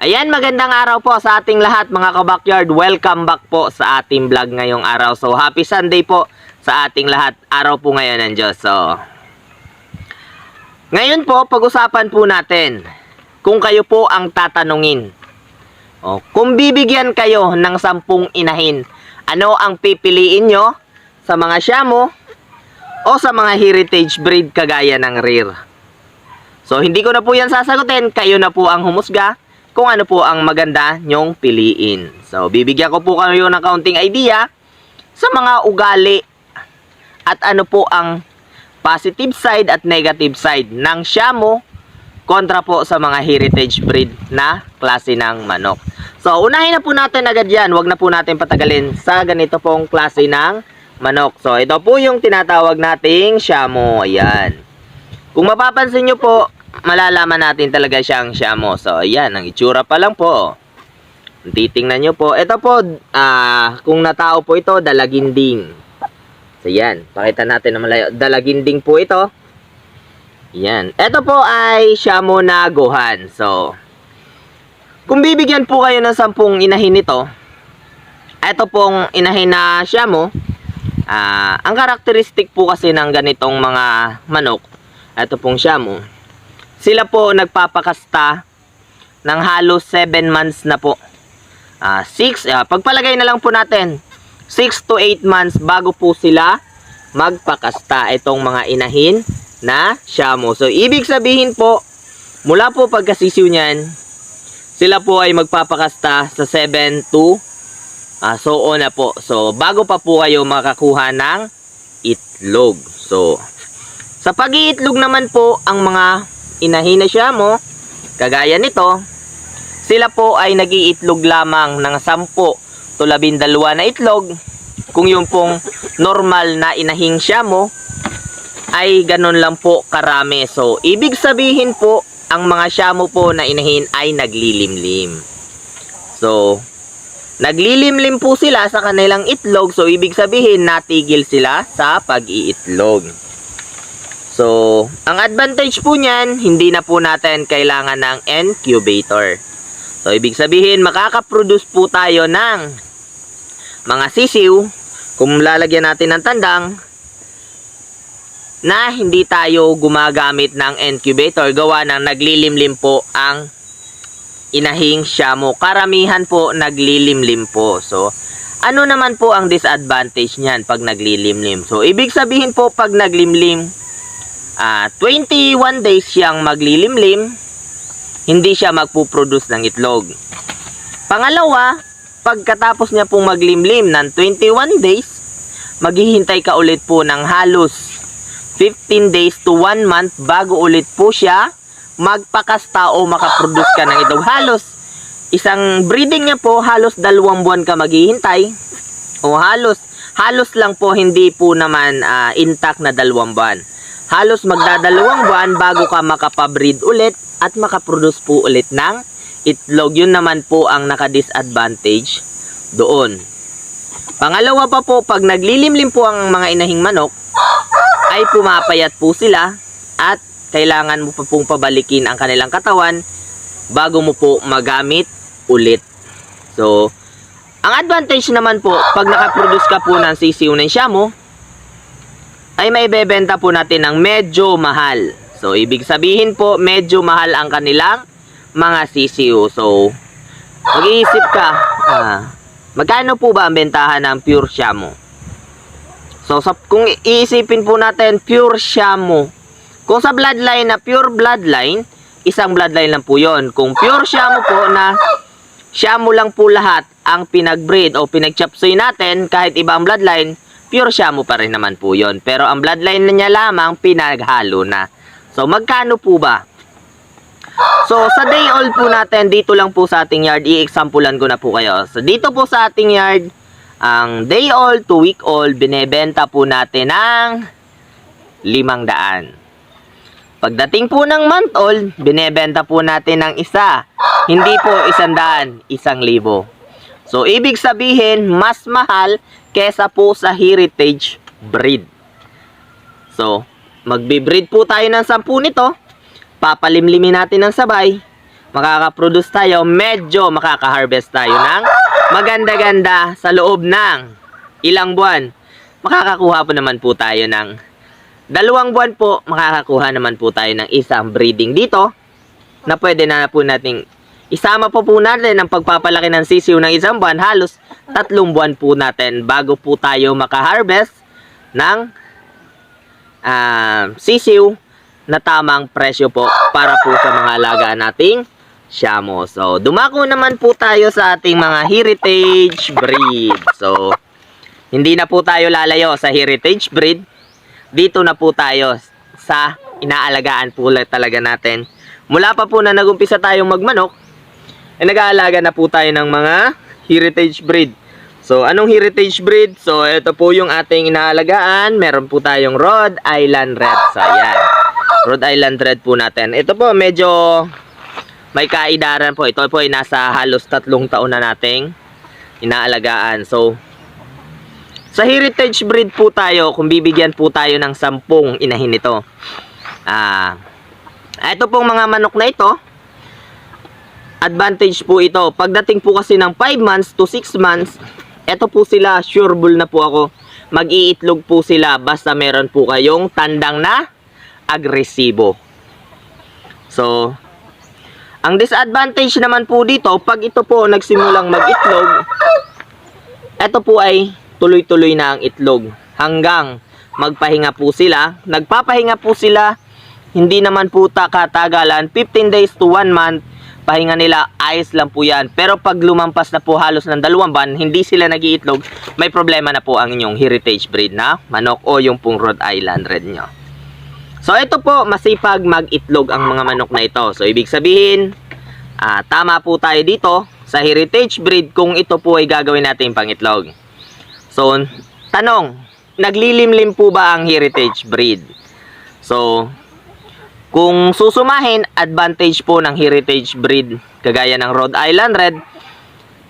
Ayan, magandang araw po sa ating lahat mga kabakyard. Welcome back po sa ating vlog ngayong araw. So, happy Sunday po sa ating lahat. Araw po ngayon ng Diyos. So, ngayon po, pag-usapan po natin kung kayo po ang tatanungin. Kung bibigyan kayo ng 10 inahin, ano ang pipiliin nyo sa mga Siamo o sa mga heritage breed kagaya ng Rear? So, hindi ko na po yan sasagutin. Kayo na po ang humusga kung ano po ang maganda nyong piliin. So, bibigyan ko po kayo ng kaunting idea sa mga ugali at ano po ang positive side at negative side ng Siamo kontra po sa mga heritage breed na klase ng manok. So, unahin na po natin agad yan. Huwag na po natin patagalin sa ganito pong klase ng manok. So, ito po yung tinatawag nating Siamo. Ayan. Kung mapapansin nyo po, malalaman natin talaga siyang Siamo. So, ayan, ang itsura pa lang po. Titingnan nyo po. Ito po, kung natao po ito, dalaginding. So, ayan, pakita natin na malayo. Dalaginding po ito. Ayan. Ito po ay Siamo na Gohan. So, kung bibigyan po kayo ng 10 inahin nito, ito pong inahin na Siamo, ang karakteristik po kasi ng ganitong mga manok, ito pong Siamo, sila po nagpapakasta ng halos 7 months na po. Pagpalagay na lang po natin, 6 to 8 months bago po sila magpakasta itong mga inahin na Siamo. So, ibig sabihin po, mula po pagkasisiw niyan, sila po ay magpapakasta sa 7 to so on na po. So, bago pa po kayo makakuha ng itlog. So, sa pag-iitlog naman po, ang mga inahin na Siamo, kagaya nito, sila po ay nag-iitlog lamang ng 10 to 12 na itlog. Kung yung pong normal na inahing Siamo ay ganun lang po karami. So, ibig sabihin po, ang mga Siamo po na inahin ay naglilimlim. So, naglilimlim po sila sa kanilang itlog. So, ibig sabihin, natigil sila sa pag-iitlog. So, ang advantage po niyan, hindi na po natin kailangan ng incubator. So, ibig sabihin, makakaproduce po tayo ng mga sisiw, kung lalagyan natin ng tandang, na hindi tayo gumagamit ng incubator, gawa ng naglilimlim po ang inahing Siamo. Karamihan po naglilimlim po. So, ano naman po ang disadvantage niyan pag naglilimlim? So, ibig sabihin po pag naglimlim, 21 days siyang maglilimlim, hindi siya magpuproduce ng itlog. Pangalawa, pagkatapos niya pong maglimlim ng 21 days, maghihintay ka ulit po ng halos 15 days to 1 month bago ulit po siya magpakasta o makaproduce ka ng itlog. Halos, isang breeding niya po, halos 2 buwan ka maghihintay. O halos lang po, hindi po naman intact na 2 buwan. Halos magdadalawang buwan bago ka makapabreed ulit at makaproduce po ulit ng itlog. Yun naman po ang naka-disadvantage doon. Pangalawa pa po, pag naglilimlim po ang mga inahing manok, ay pumapayat po sila at kailangan mo pa pong pabalikin ang kanilang katawan bago mo po magamit ulit. So, ang advantage naman po, pag nakaproduce ka po ng sisiw ng Siamo, ay may bebenta po natin ng medyo mahal. So, ibig sabihin po, medyo mahal ang kanilang mga sisiw. So, mag-iisip ka, magkano po ba ang bentahan ng pure Siamo? So, kung iisipin po natin, pure Siamo, kung sa bloodline na pure bloodline, isang bloodline lang po yon. Kung pure Siamo po na Siamo lang po lahat ang pinagbreed o pinagchapsoy natin, kahit ibang bloodline, pure Siamo pa rin naman po yon. Pero ang bloodline na niya lamang pinaghalo na. So, magkano po ba? So, sa day old po natin, dito lang po sa ating yard, i-examplean ko na po kayo. So, dito po sa ating yard, ang day old to week old, binebenta po natin ng 500. Pagdating po ng month old, binebenta po natin ng isa. Hindi po 100, 1,000. So, ibig sabihin, mas mahal kesa po sa heritage breed. So, magbe-breed po tayo ng 10 nito. Papalimlimin natin ng sabay. makakaproduce tayo, medyo makaka-harvest tayo ng maganda-ganda sa loob ng ilang buwan. Makakakuha po naman po tayo ng 2 buwan po, makakakuha naman po tayo ng isang breeding dito na pwede na po nating isama po natin ang pagpapalaki ng sisiw ng 1 buwan. Halos 3 buwan po natin bago po tayo makaharvest ng sisiw na tamang presyo po para po sa mga alaga nating Shamo. So, dumako naman po tayo sa ating mga heritage breed. So, hindi na po tayo lalayo sa heritage breed. Dito na po tayo sa inaalagaan po talaga natin. Mula pa po na nagumpisa tayong magmanok, nag-aalaga na po tayo ng mga heritage breed. So, anong heritage breed? So, ito po yung ating inaalagaan. Meron po tayong Rhode Island Red. So, ayan. Rhode Island Red po natin. Ito po, medyo may kaidaran po. Ito po ay nasa halos 3 taon na nating inaalagaan. So, sa heritage breed po tayo, kung bibigyan po tayo ng 10 inahin ito. Ito pong mga manok na ito, advantage po ito. Pagdating po kasi ng 5 months to 6 months, ito po sila, sureable na po ako. Mag-iitlog po sila basta meron po kayong tandang na agresibo. So, ang disadvantage naman po dito, pag ito po nagsimulang mag-itlog, ito po ay tuloy-tuloy na ang itlog. Hanggang magpahinga po sila. Nagpapahinga po sila, hindi naman po katagalan, 15 days to 1 month, pahinga nila, ayos lang po yan. Pero pag lumampas na po halos ng 2 buwan, hindi sila nag-iitlog, may problema na po ang inyong heritage breed na manok o yung pong Rhode Island Red nyo. So, ito po, masipag mag-itlog ang mga manok na ito. So, ibig sabihin, tama po tayo dito sa heritage breed kung ito po ay gagawin natin pangitlog. So, tanong, naglilimlim po ba ang heritage breed? So, kung susumahin, advantage po ng heritage breed kagaya ng Rhode Island Red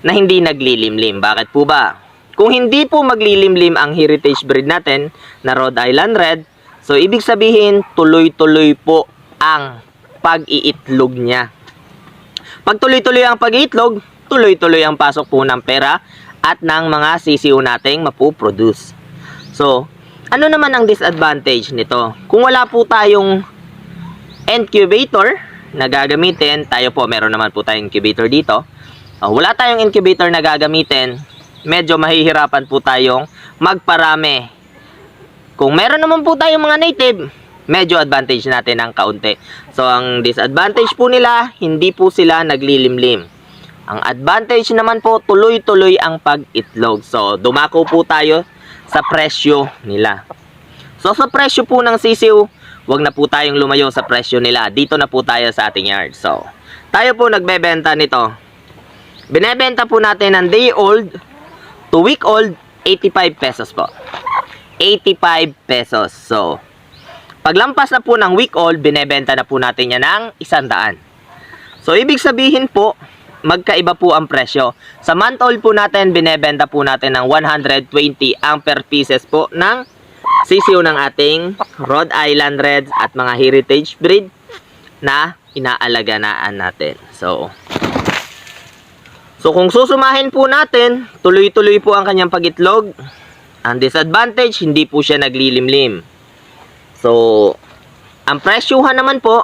na hindi naglilimlim. Bakit po ba? Kung hindi po maglilimlim ang heritage breed natin na Rhode Island Red, so ibig sabihin tuloy-tuloy po ang pag-iitlog niya. Pag tuloy-tuloy ang pag-iitlog, tuloy-tuloy ang pasok po ng pera at ng mga sisiw nating mapuproduce. So, ano naman ang disadvantage nito? Kung wala po tayong incubator na gagamitin, tayo po meron naman po tayong incubator dito. Wala tayong incubator na gagamitin, medyo mahihirapan po tayong magparami. Kung meron naman po tayong mga native, medyo advantage natin ang kaunti. So, ang disadvantage po nila, hindi po sila naglilimlim. Ang advantage naman po, tuloy-tuloy ang pag-itlog. So, dumako po tayo sa presyo nila. So, sa presyo po ng sisiw, wag na po tayong lumayo sa presyo nila. Dito na po tayo sa ating yard. So, tayo po nagbebenta nito. Binebenta po natin ng day old to week old, 85 pesos po. 85 pesos. So, paglampas na po ng week old, binebenta na po natin yan ng 100. So, ibig sabihin po, magkaiba po ang presyo. Sa month old po natin, binebenta po natin ng 120 ang per pieces po ng sisiw ng ating Rhode Island Reds at mga heritage breed na inaalagaan natin. So, kung susumahin po natin, tuloy-tuloy po ang kanyang pagitlog. Ang disadvantage, hindi po siya naglilimlim. So, ang presyuhan naman po,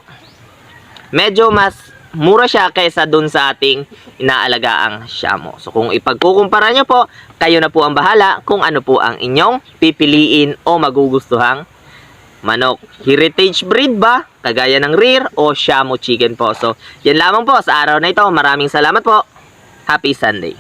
medyo mas mura siya kaysa dun sa ating inaalagaang Shamo. So, kung ipagkukumpara nyo po, kayo na po ang bahala kung ano po ang inyong pipiliin o magugustuhang manok. Heritage breed ba? Kagaya ng rear o Shamo chicken po. So, yan lamang po sa araw na ito. Maraming salamat po. Happy Sunday.